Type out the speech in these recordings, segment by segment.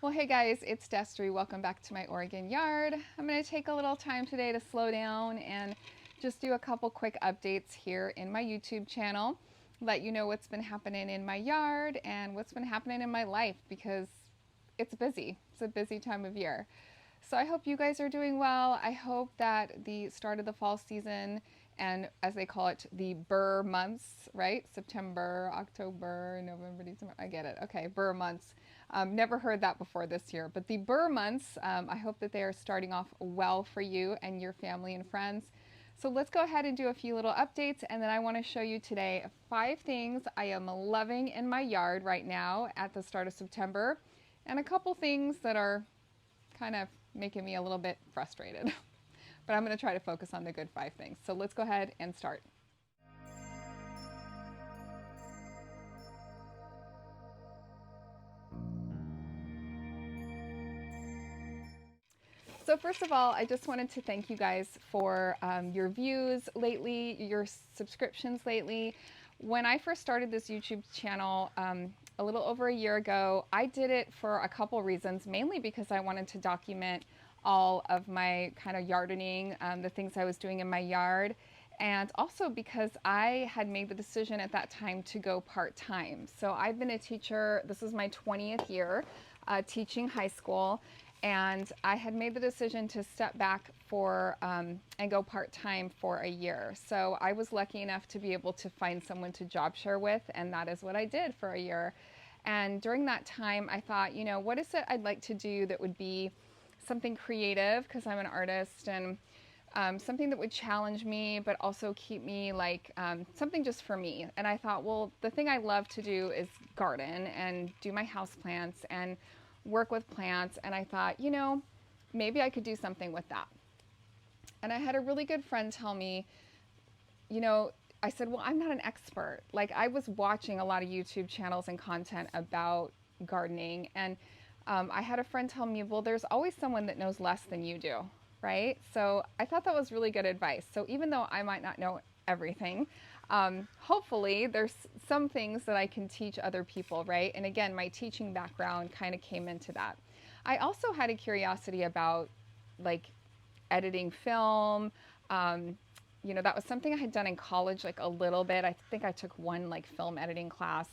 Well, hey guys, it's Destry. Welcome back to my Oregon yard. I'm going to take a little time today to slow down and just do a couple quick updates here in my YouTube channel. Let you know what's been happening in my yard and what's been happening in my life because it's busy. It's a busy time of year. So I hope you guys are doing well. I hope that the start of the fall season and as they call it, the Burr months, right? September, October, November, December. I get it. Okay, Burr months. Never heard that before this year, but the Burr months, I hope that they are starting off well for you and your family and friends. So let's go ahead and do a few little updates, and then I want to show you today 5 things I am loving in my yard right now at the start of September, and a couple things that are kind of making me a little bit frustrated. But I'm going to try to focus on the good 5 things. So let's go ahead and start. So first of all, I just wanted to thank you guys for your views lately, your subscriptions lately. When I first started this YouTube channel a little over a year ago, I did it for a couple reasons, mainly because I wanted to document all of my kind of gardening, the things I was doing in my yard, and also because I had made the decision at that time to go part-time. So I've been a teacher, this is my 20th year teaching high school, and I had made the decision to step back for and go part-time for a year. So I was lucky enough to be able to find someone to job share with, and that is what I did for a year. And during that time, I thought, you know, what is it I'd like to do that would be something creative, because I'm an artist, and something that would challenge me, but also keep me like something just for me. And I thought, well, the thing I love to do is garden and do my house plants and work with plants. And I thought, you know, maybe I could do something with that. And I had a really good friend tell me, you know, I said, well, I'm not an expert. Like, I was watching a lot of YouTube channels and content about gardening, and I had a friend tell me, well, there's always someone that knows less than you do, right? So I thought that was really good advice. So even though I might not know everything, hopefully there's some things that I can teach other people, right? And again, my teaching background kind of came into that. I also had a curiosity about like editing film. You know, that was something I had done in college, like a little bit. I think I took one like film editing class,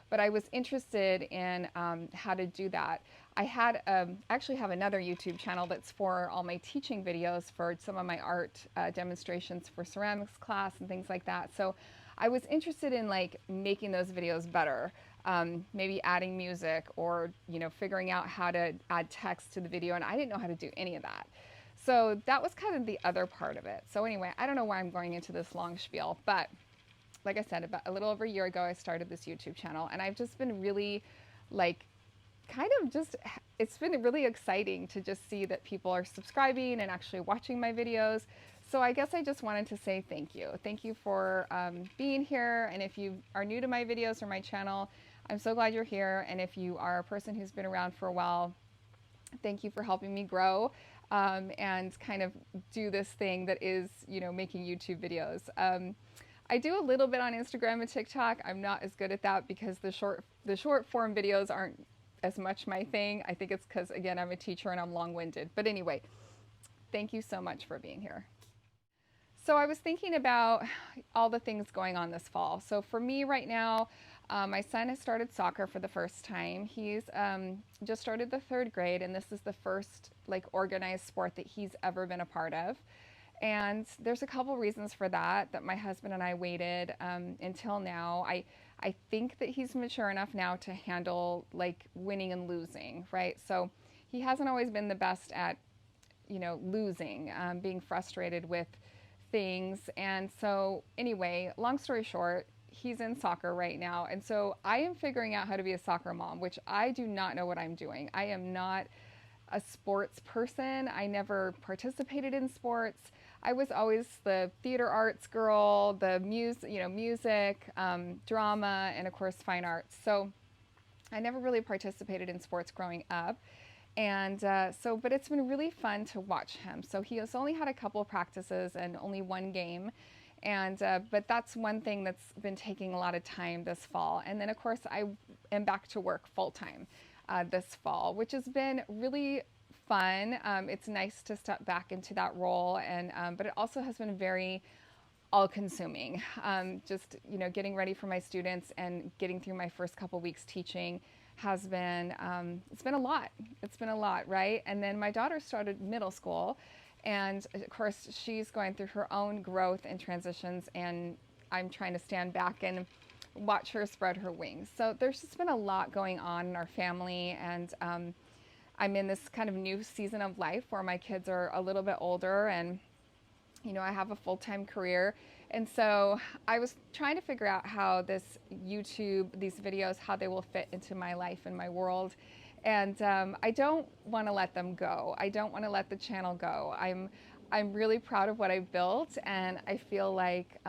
but I was interested in how to do that. I had actually have another YouTube channel that's for all my teaching videos for some of my art demonstrations for ceramics class and things like that. So I was interested in like making those videos better, maybe adding music or, you know, figuring out how to add text to the video, and I didn't know how to do any of that. So that was kind of the other part of it. So anyway, I don't know why I'm going into this long spiel, but like I said, about a little over a year ago, I started this YouTube channel, and I've just been really like kind of just, it's been really exciting to just see that people are subscribing and actually watching my videos. So I guess I just wanted to say thank you. Thank you for being here. And if you are new to my videos or my channel, I'm so glad you're here. And if you are a person who's been around for a while, thank you for helping me grow and kind of do this thing that is, you know, making YouTube videos. I do a little bit on Instagram and TikTok. I'm not as good at that because the short form videos aren't as much my thing. I think it's because, again, I'm a teacher and I'm long-winded. But anyway, thank you so much for being here. So I was thinking about all the things going on this fall. So for me right now, my son has started soccer for the first time. He's just started the 3rd grade, and this is the first like organized sport that he's ever been a part of. And there's a couple reasons for that my husband and I waited until now. I think that he's mature enough now to handle like winning and losing, right? So he hasn't always been the best at, you know, losing, being frustrated with things. And so anyway, long story short, he's in soccer right now. And so I am figuring out how to be a soccer mom, which I do not know what I'm doing. I am not a sports person. I never participated in sports. I was always the theater arts girl, the music, drama, and of course fine arts. So I never really participated in sports growing up. And but it's been really fun to watch him. So he has only had a couple of practices and only one game. And but that's one thing that's been taking a lot of time this fall. And then of course I am back to work full time. this fall, which has been really fun. It's nice to step back into that role, and but it also has been very all-consuming. Just getting ready for my students and getting through my first couple weeks teaching has been it's been a lot. It's been a lot, right? And then my daughter started middle school, and of course she's going through her own growth and transitions, and I'm trying to stand back and watch her spread her wings. So there's just been a lot going on in our family, and I'm in this kind of new season of life where my kids are a little bit older, and I have a full-time career. And so I was trying to figure out how these videos, how they will fit into my life and my world. And I don't want to let them go. I don't want to let the channel go. I'm really proud of what I've built, and I feel like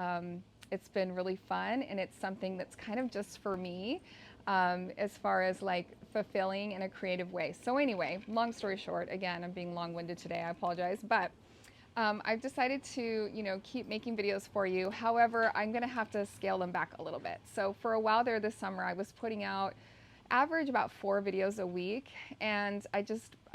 it's been really fun, and it's something that's kind of just for me, as far as like fulfilling in a creative way. So anyway, long story short, again, I'm being long-winded today, I apologize, but I've decided to, keep making videos for you. However, I'm going to have to scale them back a little bit. So for a while there this summer, I was putting out average about 4 videos a week, and I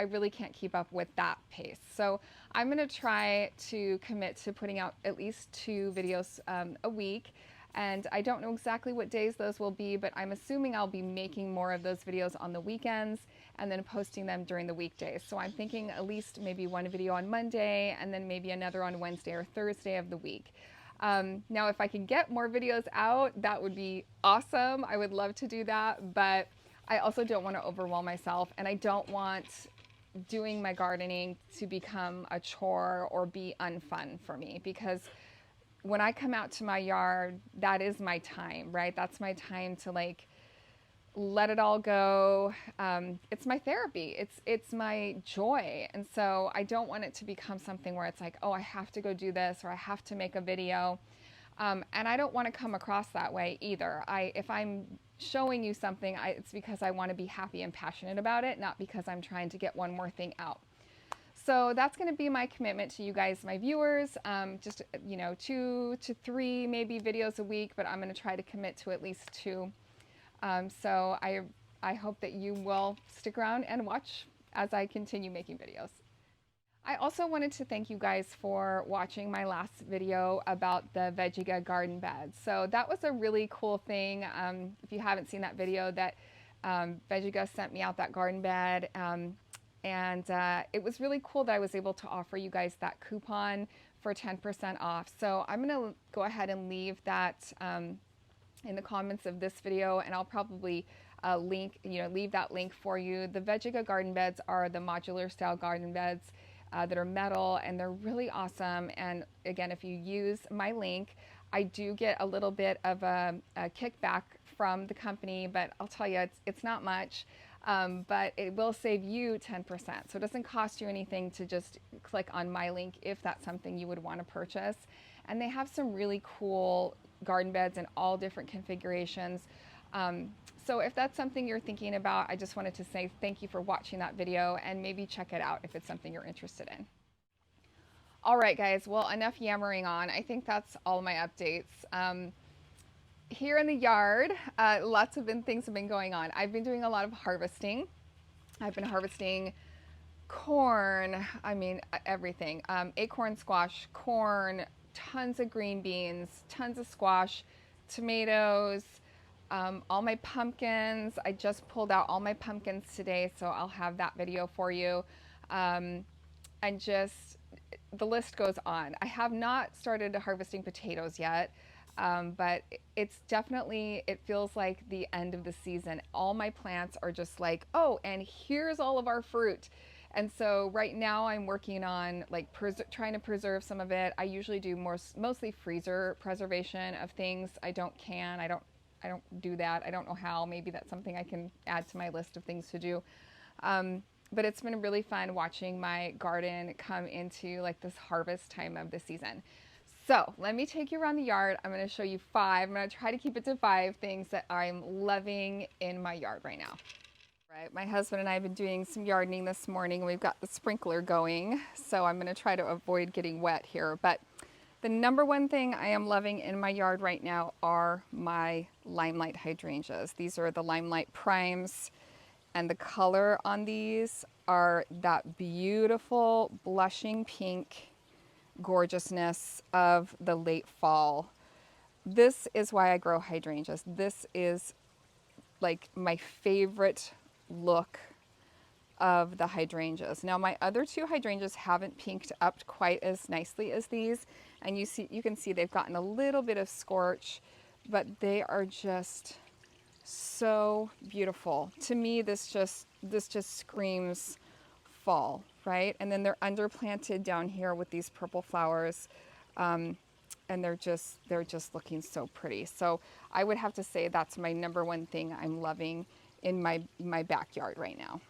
really can't keep up with that pace. So I'm going to try to commit to putting out at least 2 videos a week. And I don't know exactly what days those will be, but I'm assuming I'll be making more of those videos on the weekends and then posting them during the weekdays. So I'm thinking at least maybe one video on Monday and then maybe another on Wednesday or Thursday of the week. Now, if I could get more videos out, that would be awesome. I would love to do that, but I also don't want to overwhelm myself, and I don't want doing my gardening to become a chore or be unfun for me, because when I come out to my yard, that is my time, right? That's my time to like let it all go. It's my therapy. It's my joy. And so I don't want it to become something where it's like, oh, I have to go do this, or I have to make a video. And I don't want to come across that way either. If I'm showing you something, it's because I want to be happy and passionate about it, not because I'm trying to get one more thing out. So that's going to be my commitment to you guys, my viewers. Just 2 to 3 maybe videos a week, but I'm going to try to commit to at least 2. So I hope that you will stick around and watch as I continue making videos. I also wanted to thank you guys for watching my last video about the Vegega garden beds. So that was a really cool thing. If you haven't seen that video, that Vegega sent me out that garden bed. And it was really cool that I was able to offer you guys that coupon for 10% off. So I'm going to go ahead and leave that in the comments of this video, and I'll probably leave that link for you. The Vegega garden beds are the modular style garden beds that are metal, and they're really awesome. And again, if you use my link, I do get a little bit of a kickback from the company, but I'll tell you, it's not much. But it will save you 10%. So it doesn't cost you anything to just click on my link if that's something you would want to purchase. And they have some really cool garden beds in all different configurations. So if that's something you're thinking about, I just wanted to say thank you for watching that video, and maybe check it out if it's something you're interested in. All right, guys, well, enough yammering on. I think that's all my updates. Here in the yard, lots of things have been going on. I've been doing a lot of harvesting. I've been harvesting corn, everything. Acorn squash, corn, tons of green beans, tons of squash, tomatoes, all my pumpkins. I just pulled out all my pumpkins today, so I'll have that video for you. And just, the list goes on. I have not started harvesting potatoes yet. But it's definitely, it feels like the end of the season. All my plants are just like, oh, and here's all of our fruit. And so right now I'm working on like trying to preserve some of it. I usually do mostly freezer preservation of things. I don't do that. I don't know how. Maybe that's something I can add to my list of things to do. But it's been really fun watching my garden come into like this harvest time of the season. So let me take you around the yard. I'm going to show you 5. I'm going to try to keep it to 5 things that I'm loving in my yard right now. Right, my husband and I have been doing some gardening this morning. We've got the sprinkler going, so I'm going to try to avoid getting wet here. But the number one thing I am loving in my yard right now are my limelight hydrangeas. These are the limelight primes, And the color on these are that beautiful blushing pink gorgeousness of the late fall. This is why I grow hydrangeas. This is like my favorite look of the hydrangeas. Now my other two hydrangeas haven't pinked up quite as nicely as these, and you can see they've gotten a little bit of scorch, but they are just so beautiful. To me, this just screams fall, right? And then they're underplanted down here with these purple flowers, and they're just looking so pretty. So I would have to say that's my number one thing I'm loving in my backyard right now.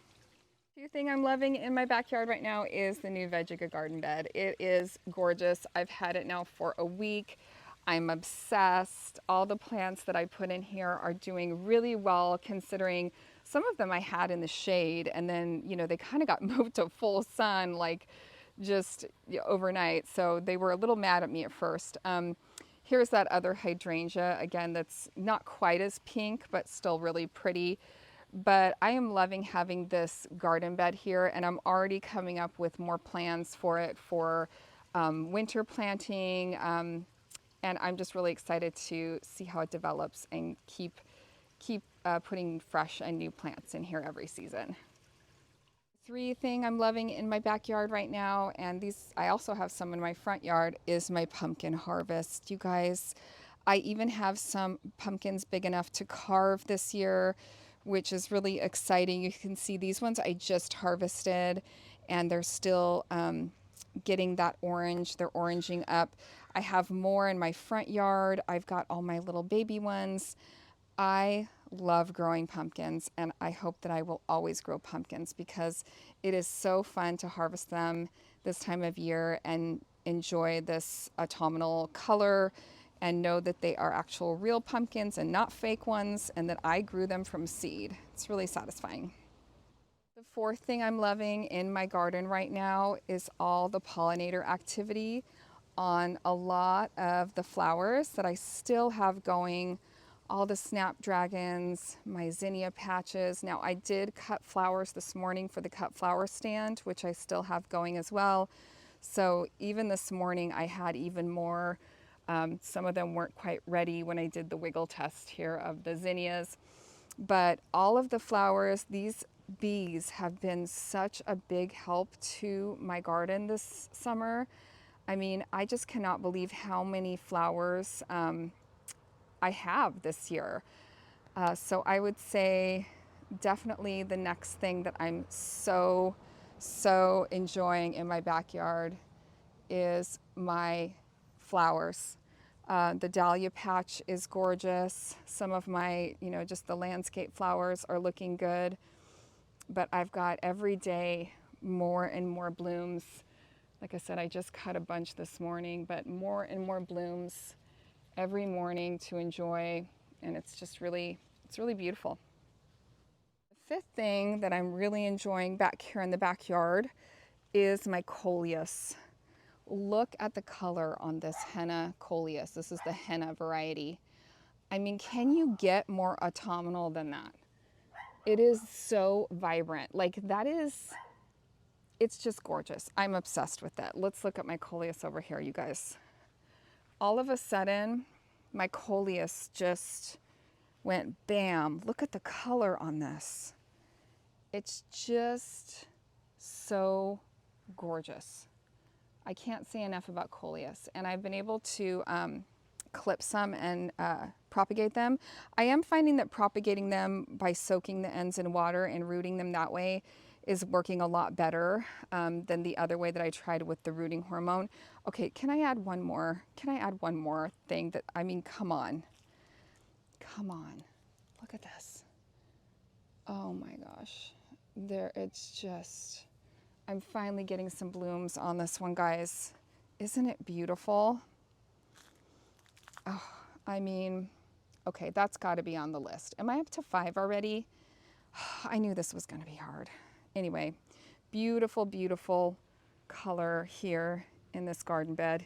The thing I'm loving in my backyard right now is the new Vegega garden bed. It is gorgeous. I've had it now for a week. I'm obsessed. All the plants that I put in here are doing really well, considering some of them I had in the shade, and then, you know, they kind of got moved to full sun like just overnight. So they were a little mad at me at first. Here's that other hydrangea, again, that's not quite as pink, but still really pretty. But I am loving having this garden bed here, and I'm already coming up with more plans for it for winter planting. And I'm just really excited to see how it develops and keep putting fresh and new plants in here every season. Three thing I'm loving in my backyard right now, and these I also have some in my front yard, is my pumpkin harvest. You guys, I even have some pumpkins big enough to carve this year, which is really exciting. You can see these ones I just harvested, and they're still getting that orange. They're oranging up. I have more in my front yard. I've got all my little baby ones. I love growing pumpkins, and I hope that I will always grow pumpkins because it is so fun to harvest them this time of year and enjoy this autumnal color and know that they are actual real pumpkins and not fake ones, and that I grew them from seed. It's really satisfying. The fourth thing I'm loving in my garden right now is all the pollinator activity on a lot of the flowers that I still have going. All the snapdragons, my zinnia patches. Now I did cut flowers this morning for the cut flower stand, which I still have going as well. So even this morning I had even more. Some of them weren't quite ready when I did the wiggle test here of the zinnias. But all of the flowers, these bees have been such a big help to my garden this summer. I mean, I just cannot believe how many flowers I have this year. So I would say definitely the next thing that I'm so enjoying in my backyard is my flowers. The dahlia patch is gorgeous. Some of my, you know, just the landscape flowers are looking good. But I've got every day more and more blooms. Like I said, I just cut a bunch this morning, but more and more blooms every morning to enjoy, and it's just really, it's really beautiful. The fifth thing that I'm really enjoying back here in the backyard is my coleus. Look at the color on this henna coleus. This is the henna variety. I mean, can you get more autumnal than that? It is so vibrant. Like that is, it's just gorgeous. I'm obsessed with that. Let's look at my coleus over here, you guys. All of a sudden, my coleus just went bam. Look at the color on this. It's just so gorgeous. I can't say enough about coleus, and I've been able to clip some and propagate them. I am finding that propagating them by soaking the ends in water and rooting them that way is working a lot better than the other way that I tried with the rooting hormone. Okay, can I add one more? Can I add one more thing that, I mean, come on. Come on. Look at this. Oh my gosh. There, it's just, I'm finally getting some blooms on this one, guys. Isn't it beautiful? Oh, I mean, okay, that's got to be on the list. Am I up to 5 already? I knew this was going to be hard. Anyway, beautiful, beautiful color here in this garden bed.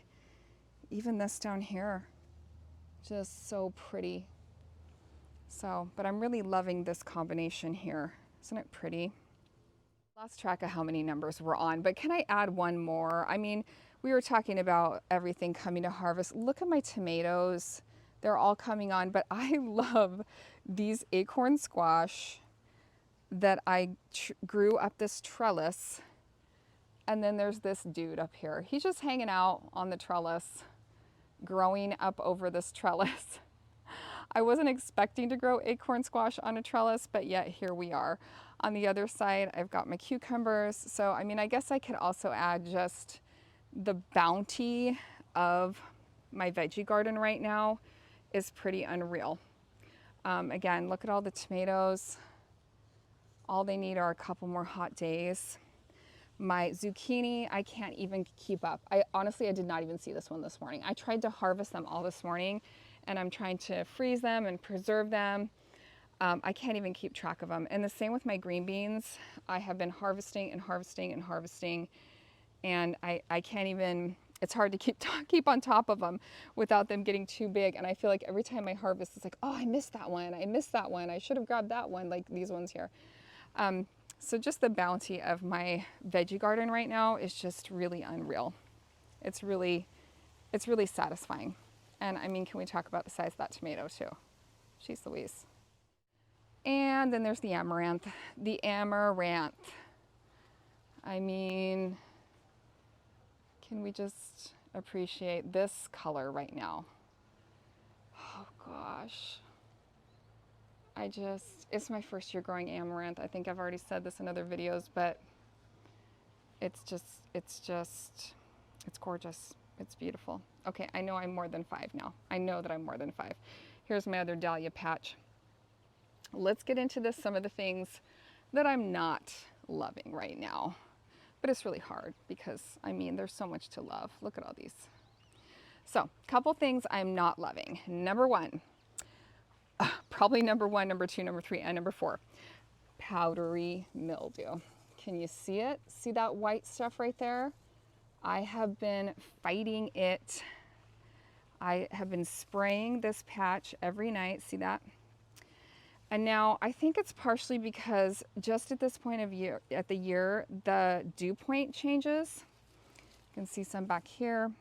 Even this down here, just so pretty. So, but I'm really loving this combination here Isn't it pretty? Lost track of how many numbers we're on, but can I add one more? I mean, we were talking about everything coming to harvest. Look at my tomatoes. They're all coming on, but I love these acorn squash that I grew up this trellis. And then there's this dude up here. He's just hanging out on the trellis, growing up over this trellis. I wasn't expecting to grow acorn squash on a trellis, but yet here we are. On the other side, I've got my cucumbers. So, I mean, I guess I could also add just the bounty of my veggie garden right now is pretty unreal. Again, look at all the tomatoes. All they need are a couple more hot days. My zucchini, I can't even keep up. Honestly, I did not even see this one this morning. I tried to harvest them all this morning, and I'm trying to freeze them and preserve them. I can't even keep track of them. And the same with my green beans. I have been harvesting and harvesting and harvesting, and I can't even, it's hard to keep on top of them without them getting too big. And I feel like every time I harvest, it's like, oh, I missed that one. I missed that one. I should have grabbed that one, like these ones here. So just the bounty of my veggie garden right now is just really unreal. It's really satisfying. And I mean, can we talk about the size of that tomato too? Jeez Louise. And then there's the amaranth. The amaranth. I mean, can we just appreciate this color right now? Oh gosh. It's my first year growing amaranth. I think I've already said this in other videos, but it's gorgeous. It's beautiful. Okay, I know I'm more than 5 now. I know that I'm more than 5. Here's my other dahlia patch. Let's get into some of the things that I'm not loving right now. But it's really hard because, I mean, there's so much to love. Look at all these. So, a couple things I'm not loving. Number 1, probably number 1, number 2, number 3, and number 4, powdery mildew. Can you see it? See that white stuff right there? I have been fighting it. I have been spraying this patch every night. See that? And now I think it's partially because just at this point of the year, the dew point changes. You can see some back here.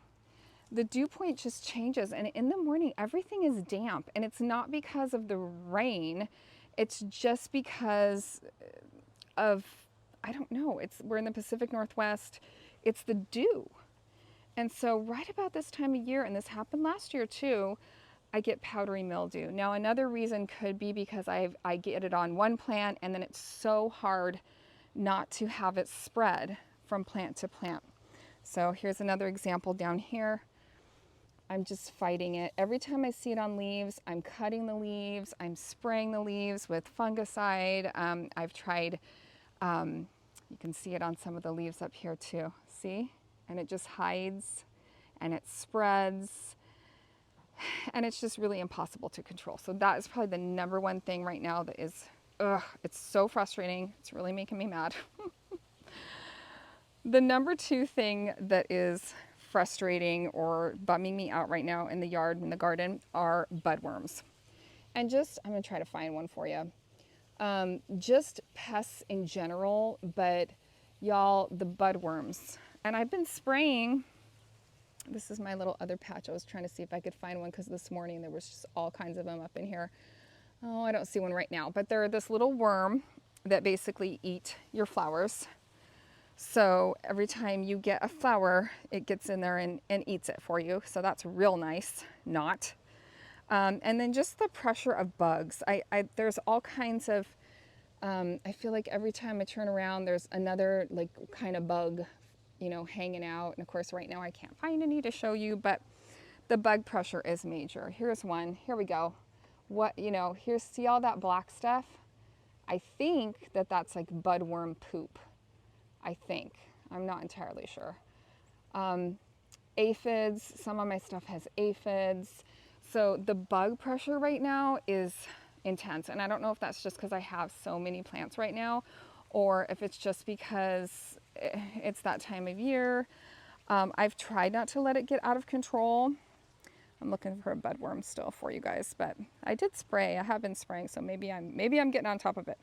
The dew point just changes, and in the morning everything is damp, and it's not because of the rain. It's just because of, I don't know, we're in the Pacific Northwest. It's the dew. And so right about this time of year, and this happened last year too, I get powdery mildew. Now another reason could be because I get it on one plant, and then it's so hard not to have it spread from plant to plant. So here's another example down here. I'm just fighting it. Every time I see it on leaves, I'm cutting the leaves, I'm spraying the leaves with fungicide. I've tried, you can see it on some of the leaves up here too, see? And it just hides and it spreads, and it's just really impossible to control. So that is probably the number 1 thing right now that is, it's so frustrating. It's really making me mad. The number 2 thing that is frustrating or bumming me out right now in the yard, in the garden, are budworms. And I'm gonna try to find one for you. Just pests in general, but y'all, the budworms. And I've been spraying, this is my little other patch. I was trying to see if I could find one because this morning there was just all kinds of them up in here. Oh, I don't see one right now, but they're this little worm that basically eat your flowers. So every time you get a flower, it gets in there and eats it for you. So that's real nice, not. And then just the pressure of bugs. There's all kinds of, I feel like every time I turn around, there's another like kind of bug, you know, hanging out. And of course, right now I can't find any to show you, but the bug pressure is major. Here's one, here we go. See all that black stuff? I think that's like budworm poop. I think. I'm not entirely sure. Aphids, some of my stuff has aphids. So the bug pressure right now is intense. And I don't know if that's just because I have so many plants right now, or if it's just because it's that time of year. I've tried not to let it get out of control. I'm looking for a budworm still for you guys, but I did spray. I have been spraying, so maybe I'm getting on top of it.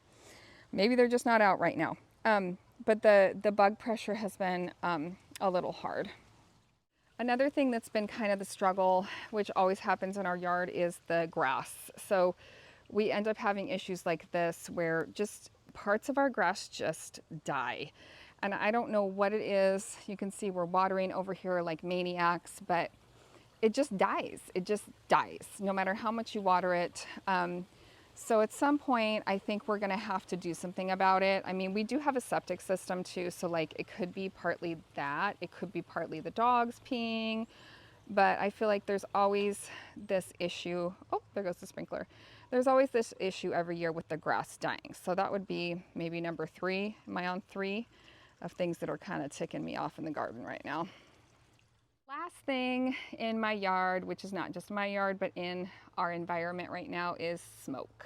Maybe they're just not out right now. But the bug pressure has been a little hard. Another thing that's been kind of the struggle, which always happens in our yard, is the grass. So we end up having issues like this where just parts of our grass just die. And I don't know what it is. You can see we're watering over here like maniacs, but it just dies. It just dies, no matter how much you water it. So at some point, I think we're gonna have to do something about it. I mean, we do have a septic system too, so like it could be partly that, it could be partly the dogs peeing, but I feel like there's always this issue. Oh, there goes the sprinkler. There's always this issue every year with the grass dying. So that would be maybe number 3. Am I on 3 of things that are kind of ticking me off in the garden right now? Last thing in my yard, which is not just my yard, but in our environment right now, is smoke.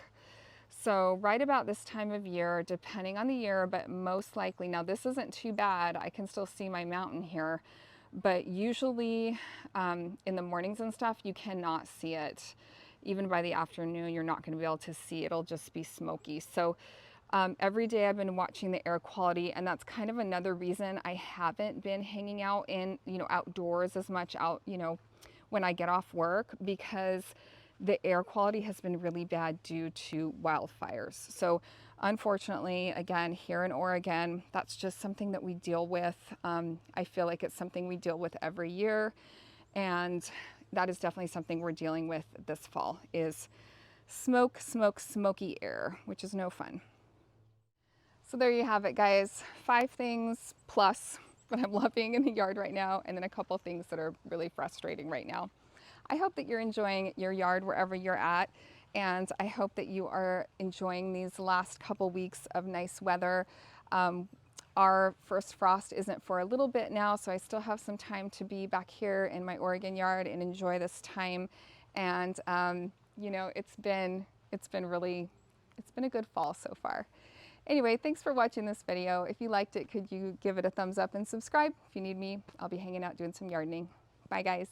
So right about this time of year, depending on the year, but most likely, now this isn't too bad, I can still see my mountain here, but usually in the mornings and stuff, you cannot see it. Even by the afternoon, you're not going to be able to see. It'll just be smoky. So every day I've been watching the air quality, and that's kind of another reason I haven't been hanging out in, outdoors as much out, when I get off work, because the air quality has been really bad due to wildfires. So unfortunately, again, here in Oregon, that's just something that we deal with. I feel like it's something we deal with every year, and that is definitely something we're dealing with this fall, is smoky air, which is no fun. So there you have it, guys. 5 things plus that I'm loving in the yard right now, and then a couple things that are really frustrating right now. I hope that you're enjoying your yard wherever you're at, and I hope that you are enjoying these last couple weeks of nice weather. Our first frost isn't for a little bit now, so I still have some time to be back here in my Oregon yard and enjoy this time. And it's been a good fall so far. Anyway, thanks for watching this video. If you liked it, could you give it a thumbs up and subscribe? If you need me, I'll be hanging out doing some gardening. Bye, guys.